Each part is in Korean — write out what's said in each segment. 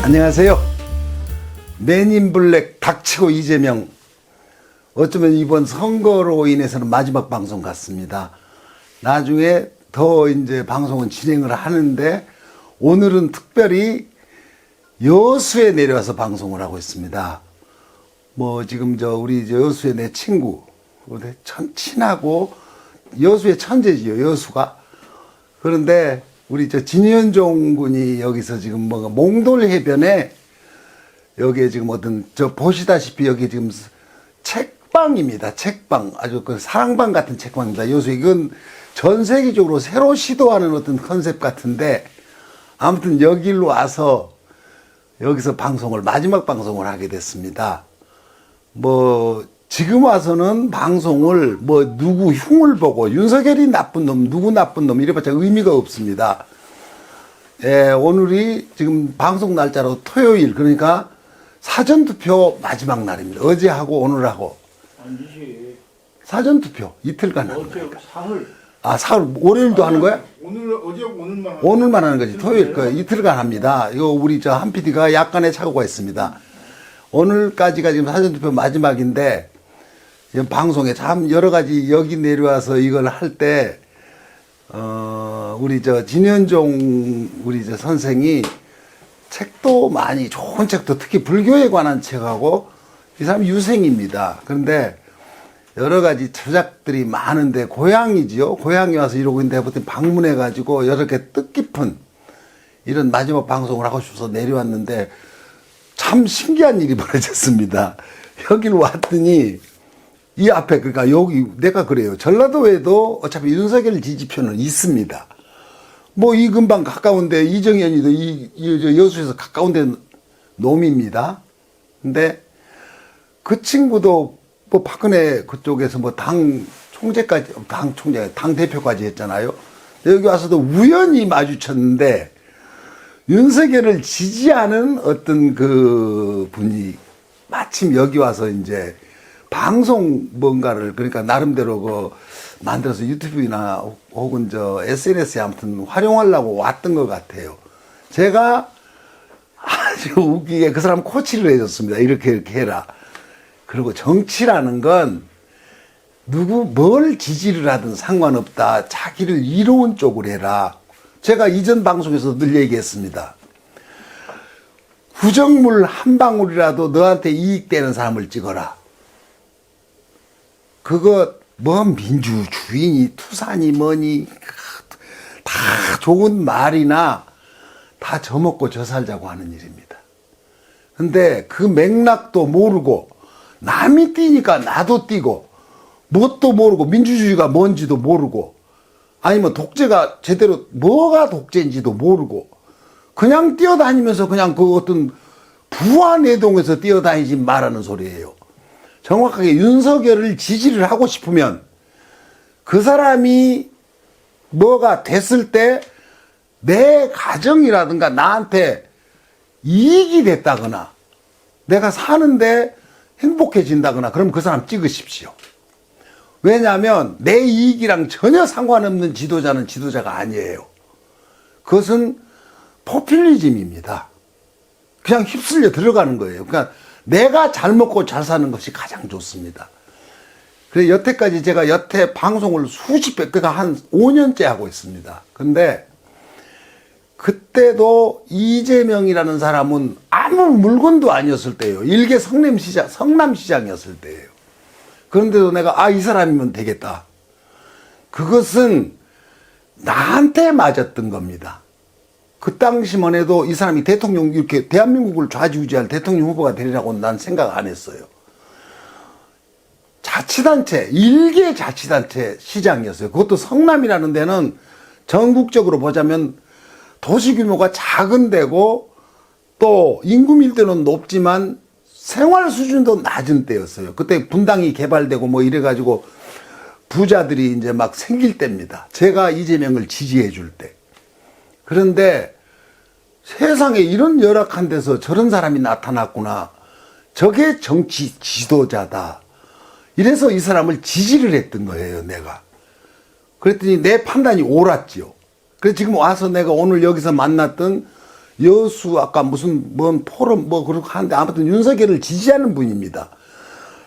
안녕하세요. 맨인블랙 닥치고 이재명. 어쩌면 이번 선거로 인해서는 마지막 방송 같습니다. 나중에 더 이제 방송은 진행을 하는데 오늘은 특별히 여수에 내려와서 방송을 하고 있습니다. 뭐 지금 우리 여수의 내 친구, 친하고 여수의 천재지요, 여수가. 그런데 우리 진현종 군이 여기서 지금 몽돌 해변에 여기에 지금 보시다시피 여기 지금 책방입니다. 책방. 아주 그 사랑방 같은 책방입니다. 여수 이건 전 세계적으로 새로 시도하는 어떤 컨셉 같은데 아무튼 여기로 와서 여기서 마지막 방송을 하게 됐습니다. 지금 와서는 방송을 누구 흉을 보고 윤석열이 나쁜 놈, 누구 나쁜 놈 이래봤자 의미가 없습니다. 예, 오늘이 지금 방송 날짜로 토요일, 그러니까 사전투표 마지막 날입니다. 어제하고 오늘하고. 아니지. 사전투표 이틀간 하는 어제 거니까. 사흘. 사흘, 월요일도 하는 거야? 오늘만 하는 오늘만 하는 거지. 토요일, 이틀간 합니다. 이거 우리 한 PD가 약간의 착오가 있습니다. 오늘까지가 지금 사전투표 마지막인데, 지금 방송에 참 여러 가지 여기 내려와서 이걸 할 때, 우리 진현종 우리 선생이 책도 많이 좋은 책도 특히 불교에 관한 책하고 이 사람 유생입니다. 그런데 여러 가지 저작들이 많은데 고향이지요. 고향에 와서 이러고 있는데 아무튼 방문해 가지고 이렇게 뜻깊은 이런 마지막 방송을 하고 싶어서 내려왔는데 참 신기한 일이 벌어졌습니다. 여기를 왔더니 이 앞에, 그러니까 여기 내가 그래요. 전라도에도 어차피 윤석열 지지표는 있습니다. 이 근방 가까운데 이정현이도 여수에서 가까운데 놈입니다. 근데 그 친구도 박근혜 그쪽에서 당 대표까지 했잖아요. 여기 와서도 우연히 마주쳤는데 윤석열을 지지하는 어떤 그 분이 마침 여기 와서 이제 방송 뭔가를 그러니까 나름대로 만들어서 유튜브나 혹은 SNS에 아무튼 활용하려고 왔던 것 같아요. 제가 아주 웃기게 그 사람 코치를 해줬습니다. 이렇게 해라. 그리고 정치라는 건 뭘 지지를 하든 상관없다. 자기를 이로운 쪽으로 해라. 제가 이전 방송에서 늘 얘기했습니다. 구정물 한 방울이라도 너한테 이익되는 사람을 찍어라. 민주주의니 투사니 뭐니 다 좋은 말이나 다 저먹고 저살자고 하는 일입니다. 근데 그 맥락도 모르고 남이 뛰니까 나도 뛰고 뭣도 모르고 민주주의가 뭔지도 모르고 아니면 독재가 제대로 뭐가 독재인지도 모르고 그냥 뛰어다니면서 그냥 그 어떤 부안해동에서 뛰어다니지 말하는 소리예요. 정확하게 윤석열을 지지를 하고 싶으면 그 사람이 뭐가 됐을 때 내 가정이라든가 나한테 이익이 됐다거나 내가 사는데 행복해진다거나 그럼 그 사람 찍으십시오. 왜냐하면 내 이익이랑 전혀 상관없는 지도자는 지도자가 아니에요. 그것은 포퓰리즘입니다. 그냥 휩쓸려 들어가는 거예요. 그러니까 내가 잘 먹고 잘 사는 것이 가장 좋습니다. 그래서 여태까지 제가 방송을 수십 배, 그러니까 한 5년째 하고 있습니다. 근데 그때도 이재명이라는 사람은 아무 물건도 아니었을 때예요. 일개 성남시장이었을 때예요. 그런데도 내가 이 사람이면 되겠다. 그것은 나한테 맞았던 겁니다. 그 당시만 해도 이 사람이 대통령 이렇게 대한민국을 좌지우지할 대통령 후보가 되리라고는 난 생각 안 했어요. 자치단체, 일개 자치단체 시장이었어요. 그것도 성남이라는 데는 전국적으로 보자면 도시 규모가 작은 데고 또 인구 밀도는 높지만 생활 수준도 낮은 때였어요. 그때 분당이 개발되고 이래가지고 부자들이 이제 막 생길 때입니다. 제가 이재명을 지지해 줄 때. 그런데 세상에 이런 열악한 데서 저런 사람이 나타났구나. 저게 정치 지도자다. 이래서 이 사람을 지지를 했던 거예요, 내가. 그랬더니 내 판단이 옳았지요. 그래서 지금 와서 내가 오늘 여기서 만났던 여수 아까 무슨 뭔 포럼 뭐 그렇게 하는데 아무튼 윤석열을 지지하는 분입니다.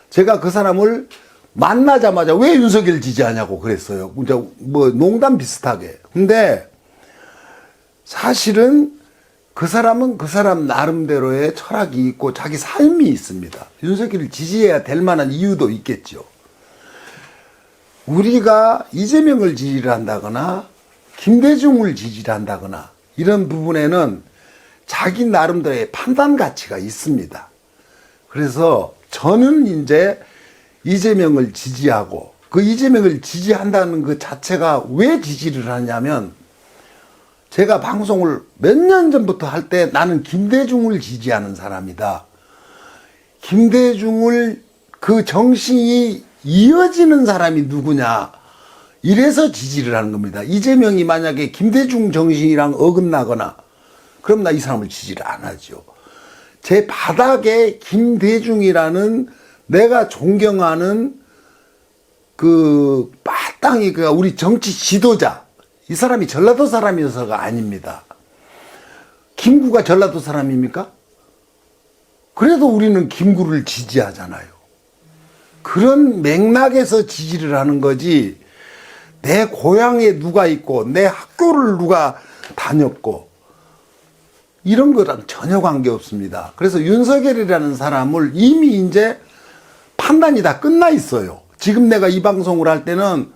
제가 그 사람을 만나자마자 왜 윤석열 지지하냐고 그랬어요. 이제 뭐 농담 비슷하게. 근데 사실은 그 사람은 그 사람 나름대로의 철학이 있고 자기 삶이 있습니다. 윤석열을 지지해야 될 만한 이유도 있겠죠. 우리가 이재명을 지지를 한다거나 김대중을 지지를 한다거나 이런 부분에는 자기 나름대로의 판단 가치가 있습니다. 그래서 저는 이제 이재명을 지지하고 그 이재명을 지지한다는 그 자체가 왜 지지를 하냐면 제가 방송을 몇 년 전부터 할 때 나는 김대중을 지지하는 사람이다. 김대중을 그 정신이 이어지는 사람이 누구냐. 이래서 지지를 하는 겁니다. 이재명이 만약에 김대중 정신이랑 어긋나거나 그럼 나 이 사람을 지지를 안 하죠. 제 바닥에 김대중이라는 내가 존경하는 그 마땅히 그 우리 정치 지도자 이 사람이 전라도 사람이어서가 아닙니다. 김구가 전라도 사람입니까? 그래도 우리는 김구를 지지하잖아요. 그런 맥락에서 지지를 하는 거지 내 고향에 누가 있고 내 학교를 누가 다녔고 이런 거랑 전혀 관계없습니다. 그래서 윤석열이라는 사람을 이미 이제 판단이 다 끝나 있어요. 지금 내가 이 방송을 할 때는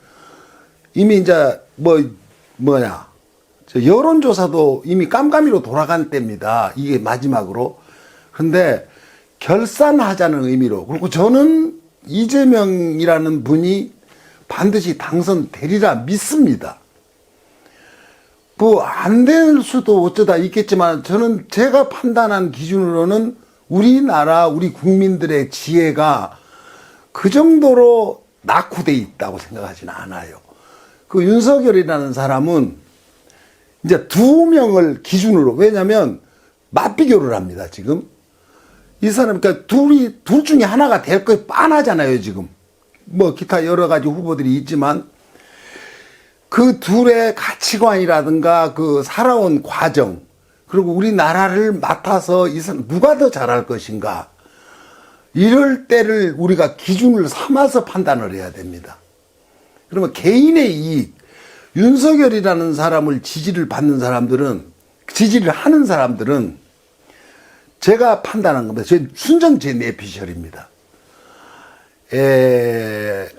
이미 이제 여론조사도 이미 깜깜이로 돌아간 때입니다. 이게 마지막으로. 근데 결산하자는 의미로. 그리고 저는 이재명이라는 분이 반드시 당선되리라 믿습니다. 뭐 안 될 수도 어쩌다 있겠지만 저는 제가 판단한 기준으로는 우리나라 우리 국민들의 지혜가 그 정도로 낙후돼 있다고 생각하지는 않아요. 그 윤석열이라는 사람은 이제 두 명을 기준으로 왜냐하면 맞비교를 합니다. 지금 이 사람 그러니까 둘 중에 하나가 될 거 뻔하잖아요. 지금 뭐 기타 여러 가지 후보들이 있지만 그 둘의 가치관이라든가 그 살아온 과정 그리고 우리나라를 맡아서 이 사람 누가 더 잘할 것인가 이럴 때를 우리가 기준을 삼아서 판단을 해야 됩니다. 그러면 개인의 이익 윤석열이라는 사람을 지지를 하는 사람들은 제가 판단한 겁니다. 순전 제 내피셜입니다.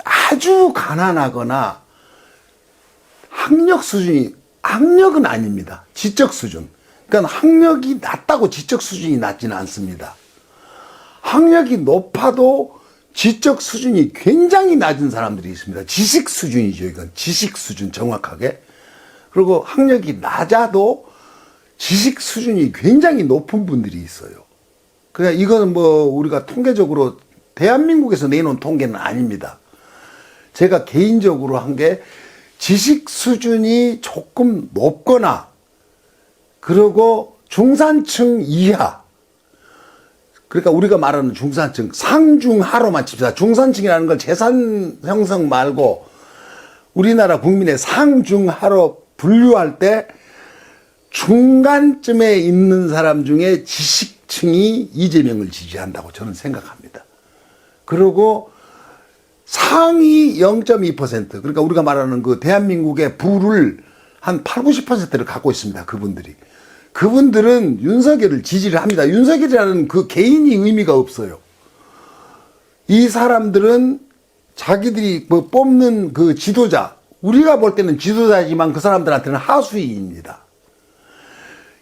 아주 가난하거나 학력은 아닙니다. 지적 수준. 그러니까 학력이 낮다고 지적 수준이 낮지는 않습니다. 학력이 높아도 지적 수준이 굉장히 낮은 사람들이 있습니다. 지식 수준이죠. 이건 지식 수준 정확하게. 그리고 학력이 낮아도 지식 수준이 굉장히 높은 분들이 있어요. 그러니까 이거는 뭐 우리가 통계적으로 대한민국에서 내놓은 통계는 아닙니다. 제가 개인적으로 한 게 지식 수준이 조금 높거나 그리고 중산층 이하 그러니까 우리가 말하는 중산층 상중하로만 칩시다. 중산층이라는 걸 재산 형성 말고 우리나라 국민의 상중하로 분류할 때 중간쯤에 있는 사람 중에 지식층이 이재명을 지지한다고 저는 생각합니다. 그리고 상위 0.2% 그러니까 우리가 말하는 그 대한민국의 부를 한 8, 90%를 갖고 있습니다. 그분들은 윤석열을 지지를 합니다. 윤석열이라는 그 개인이 의미가 없어요. 이 사람들은 자기들이 뭐 뽑는 그 지도자 우리가 볼 때는 지도자지만 그 사람들한테는 하수인입니다.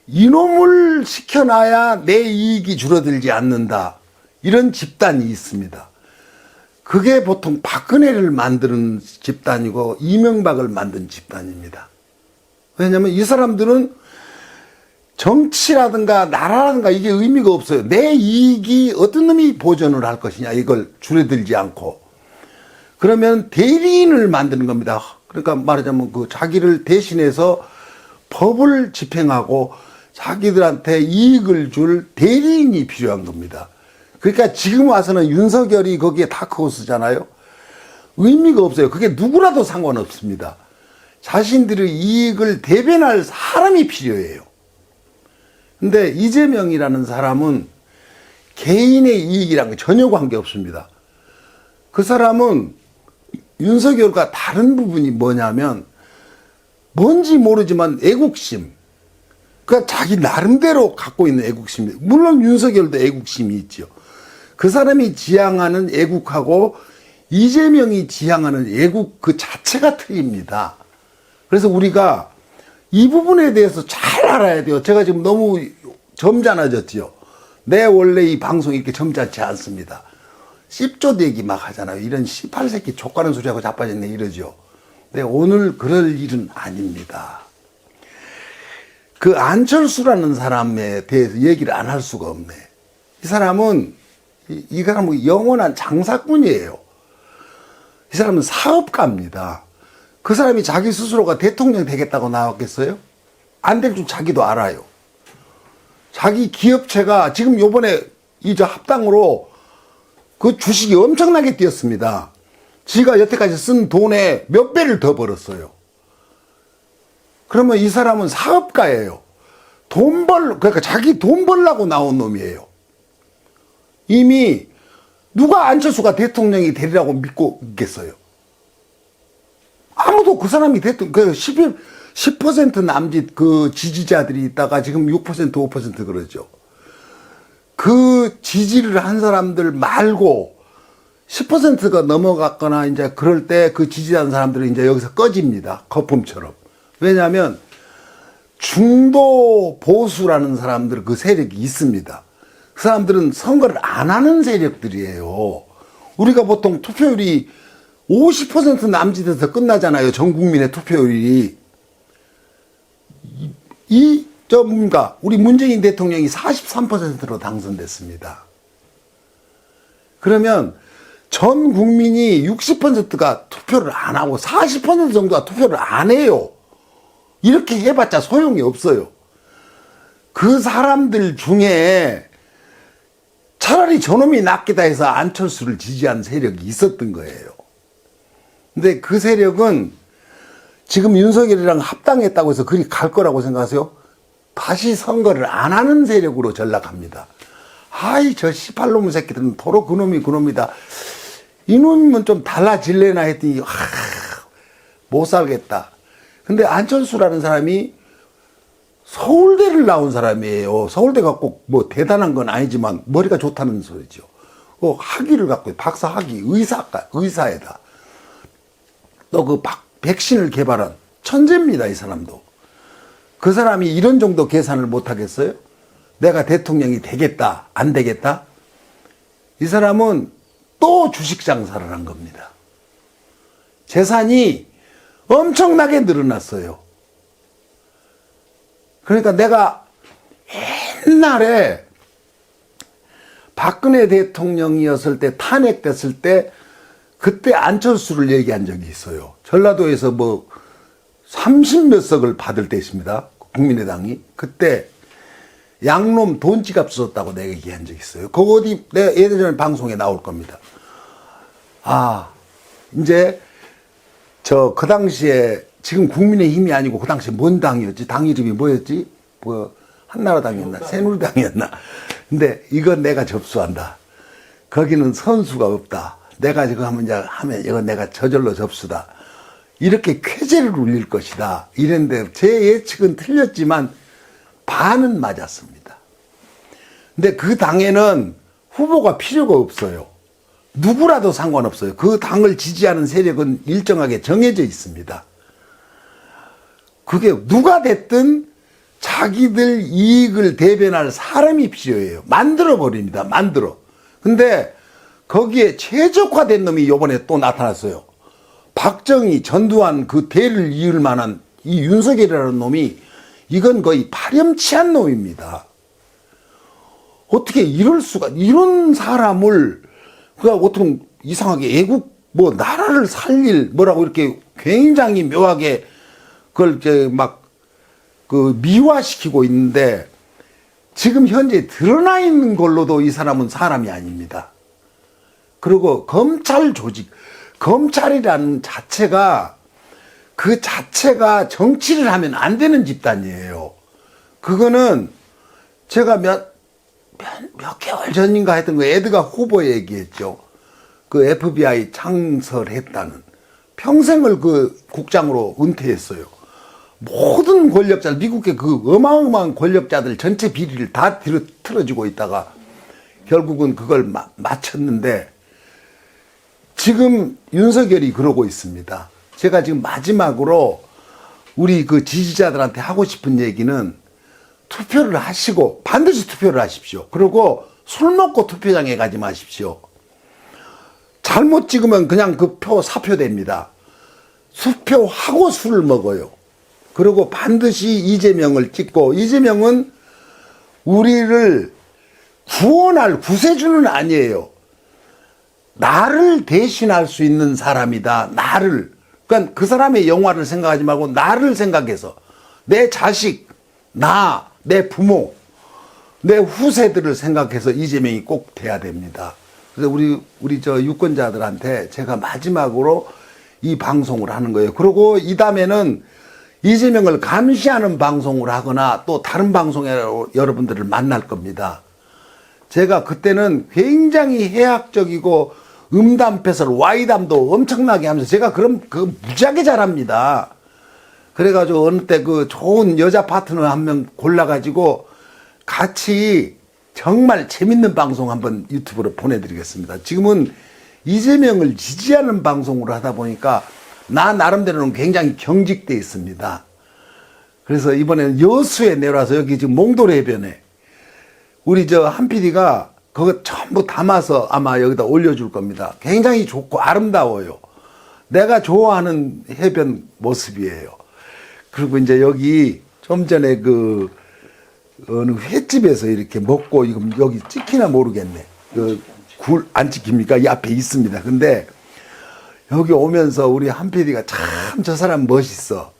이놈을 시켜놔야 내 이익이 줄어들지 않는다. 이런 집단이 있습니다. 그게 보통 박근혜를 만드는 집단이고 이명박을 만든 집단입니다. 왜냐하면 이 사람들은 정치라든가 나라라든가 이게 의미가 없어요. 내 이익이 어떤 놈이 보존을 할 것이냐 이걸 줄어들지 않고 그러면 대리인을 만드는 겁니다. 그러니까 말하자면 그 자기를 대신해서 법을 집행하고 자기들한테 이익을 줄 대리인이 필요한 겁니다. 그러니까 지금 와서는 윤석열이 거기에 다크호스잖아요. 의미가 없어요. 그게 누구라도 상관없습니다. 자신들의 이익을 대변할 사람이 필요해요. 근데 이재명이라는 사람은 개인의 이익이랑 전혀 관계없습니다. 그 사람은 윤석열과 다른 부분이 뭐냐면 뭔지 모르지만 애국심. 그러니까 자기 나름대로 갖고 있는 애국심이, 물론 윤석열도 애국심이 있죠. 그 사람이 지향하는 애국하고 이재명이 지향하는 애국 그 자체가 틀립니다. 그래서 우리가 이 부분에 대해서 잘 알아야 돼요. 제가 지금 너무 점잖아졌지요. 내 원래 이 방송이 이렇게 점잖지 않습니다. 씹조드 얘기 막 하잖아요. 이런 18세기 족가는 소리하고 자빠졌네 이러죠. 근데 오늘 그럴 일은 아닙니다. 그 안철수라는 사람에 대해서 얘기를 안 할 수가 없네. 이 사람은 이 사람은 영원한 장사꾼이에요. 이 사람은 사업가입니다. 그 사람이 자기 스스로가 대통령 되겠다고 나왔겠어요? 안 될 줄 자기도 알아요. 자기 기업체가 지금 요번에 이 저 합당으로 그 주식이 엄청나게 뛰었습니다. 지가 여태까지 쓴 돈의 몇 배를 더 벌었어요. 그러면 이 사람은 사업가예요. 그러니까 자기 돈 벌라고 나온 놈이에요. 이미 누가 안철수가 대통령이 되리라고 믿고 있겠어요? 아무도 그 사람이 대통령, 10% 남짓 그 지지자들이 있다가 지금 6%, 5% 그러죠. 그 지지를 한 사람들 말고 10%가 넘어갔거나 이제 그럴 때 그 지지한 사람들은 이제 여기서 꺼집니다. 거품처럼. 왜냐하면 중도 보수라는 사람들 그 세력이 있습니다. 그 사람들은 선거를 안 하는 세력들이에요. 우리가 보통 투표율이 50% 남짓에서 끝나잖아요. 전 국민의 투표율이. 우리 문재인 대통령이 43%로 당선됐습니다. 그러면 전 국민이 60%가 투표를 안 하고 40% 정도가 투표를 안 해요. 이렇게 해봤자 소용이 없어요. 그 사람들 중에 차라리 저놈이 낫겠다 해서 안철수를 지지한 세력이 있었던 거예요. 근데 그 세력은 지금 윤석열이랑 합당했다고 해서 그리 갈 거라고 생각하세요? 다시 선거를 안 하는 세력으로 전락합니다. 아이, 저 18놈의 새끼들은 도로 그놈이다. 이놈이면 좀 달라질래나 했더니, 못 살겠다. 근데 안철수라는 사람이 서울대를 나온 사람이에요. 서울대가 꼭 뭐 대단한 건 아니지만 머리가 좋다는 소리죠. 학위를 갖고 박사 학위, 의사에다. 또 그 백신을 개발한 천재입니다, 이 사람도. 그 사람이 이런 정도 계산을 못 하겠어요? 내가 대통령이 되겠다, 안 되겠다? 이 사람은 또 주식 장사를 한 겁니다. 재산이 엄청나게 늘어났어요. 그러니까 내가 옛날에 박근혜 대통령이었을 때 탄핵됐을 때 그때 안철수를 얘기한 적이 있어요. 전라도에서 뭐 30몇 석을 받을 때 있습니다. 국민의당이. 그때 양놈 돈지갑 썼다고 내가 얘기한 적이 있어요. 그거 어디 내가 예전에 방송에 나올 겁니다. 이제 그 당시에 지금 국민의힘이 아니고 그 당시에 뭔 당이었지? 당 이름이 뭐였지? 한나라당이었나? 새누리당이었나? 근데 이건 내가 접수한다. 거기는 선수가 없다. 내가 지금 하면 이건 내가 저절로 접수다. 이렇게 쾌재를 울릴 것이다. 이랬는데 제 예측은 틀렸지만 반은 맞았습니다. 근데 그 당에는 후보가 필요가 없어요. 누구라도 상관없어요. 그 당을 지지하는 세력은 일정하게 정해져 있습니다. 그게 누가 됐든 자기들 이익을 대변할 사람이 필요해요. 만들어버립니다. 근데 거기에 최적화된 놈이 요번에 또 나타났어요. 박정희, 전두환 그 대를 이을 만한 이 윤석열이라는 놈이 이건 거의 파렴치한 놈입니다. 어떻게 이럴 수가, 이런 사람을, 어떻게 이상하게 애국, 나라를 살릴, 뭐라고 이렇게 굉장히 묘하게 그걸 미화시키고 있는데 지금 현재 드러나 있는 걸로도 이 사람은 사람이 아닙니다. 그리고 검찰 조직, 검찰이라는 자체가 그 자체가 정치를 하면 안 되는 집단이에요. 그거는 제가 몇 개월 전인가 했던 거 에드가 후보 얘기했죠. 그 FBI 창설했다는. 평생을 그 국장으로 은퇴했어요. 모든 권력자들, 미국의 그 어마어마한 권력자들 전체 비리를 다 틀어주고 있다가 결국은 그걸 마쳤는데 지금 윤석열이 그러고 있습니다. 제가 지금 마지막으로 우리 그 지지자들한테 하고 싶은 얘기는 투표를 하시고 반드시 투표를 하십시오. 그리고 술 먹고 투표장에 가지 마십시오. 잘못 찍으면 그냥 그 표 사표됩니다. 수표하고 술을 먹어요. 그리고 반드시 이재명을 찍고, 이재명은 우리를 구원할 구세주는 아니에요. 나를 대신할 수 있는 사람이다. 나를. 그러니까 그 사람의 영화를 생각하지 말고 나를 생각해서 내 자식, 내 부모, 내 후세들을 생각해서 이재명이 꼭 돼야 됩니다. 그래서 우리 저 유권자들한테 제가 마지막으로 이 방송을 하는 거예요. 그리고 이 다음에는 이재명을 감시하는 방송을 하거나 또 다른 방송에 여러분들을 만날 겁니다. 제가 그때는 굉장히 해학적이고 음담패설, 와이담도 엄청나게 하면서 제가 그럼 그 무지하게 잘합니다. 그래가지고 어느 때 그 좋은 여자 파트너 한 명 골라가지고 같이 정말 재밌는 방송 한번 유튜브로 보내드리겠습니다. 지금은 이재명을 지지하는 방송으로 하다 보니까 나 나름대로는 굉장히 경직돼 있습니다. 그래서 이번에는 여수에 내려와서 여기 지금 몽돌 해변에 우리 저 한 PD가 그거 전부 담아서 아마 여기다 올려줄 겁니다. 굉장히 좋고 아름다워요. 내가 좋아하는 해변 모습이에요. 그리고 이제 여기 좀 전에 그 어느 횟집에서 이렇게 먹고 이거 여기 찍히나 모르겠네. 그 굴 안 찍힙니까? 이 앞에 있습니다. 근데 여기 오면서 우리 한 PD가 참 저 사람 멋있어.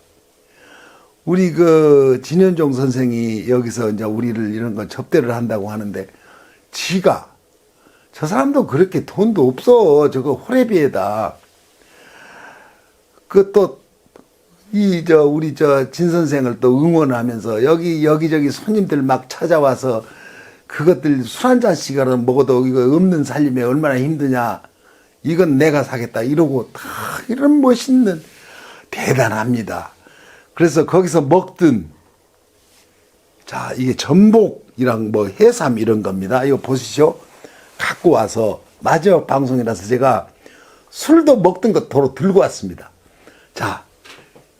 우리 그 진현종 선생이 여기서 이제 우리를 이런 거 접대를 한다고 하는데 지가 저 사람도 그렇게 돈도 없어. 저거 호래비에다. 그 또 우리 진 선생을 또 응원하면서 여기저기 손님들 막 찾아와서 그것들 술 한 잔씩이라도 먹어도 이거 없는 살림에 얼마나 힘드냐. 이건 내가 사겠다. 이러고 다 이런 멋있는 대단합니다. 그래서 거기서 먹든 자, 이게 전복이랑 뭐 해삼 이런 겁니다. 이거 보시죠. 갖고 와서 마지막 방송이라서 제가 술도 먹던 거 도로 들고 왔습니다. 자,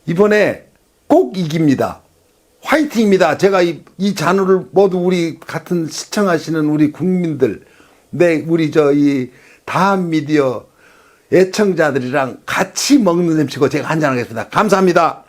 이번에 꼭 이깁니다. 화이팅입니다. 제가 이 잔호를 모두 우리 같은 시청하시는 우리 국민들, 우리 이 다음 미디어 애청자들이랑 같이 먹는 셈 치고 제가 한잔하겠습니다. 감사합니다.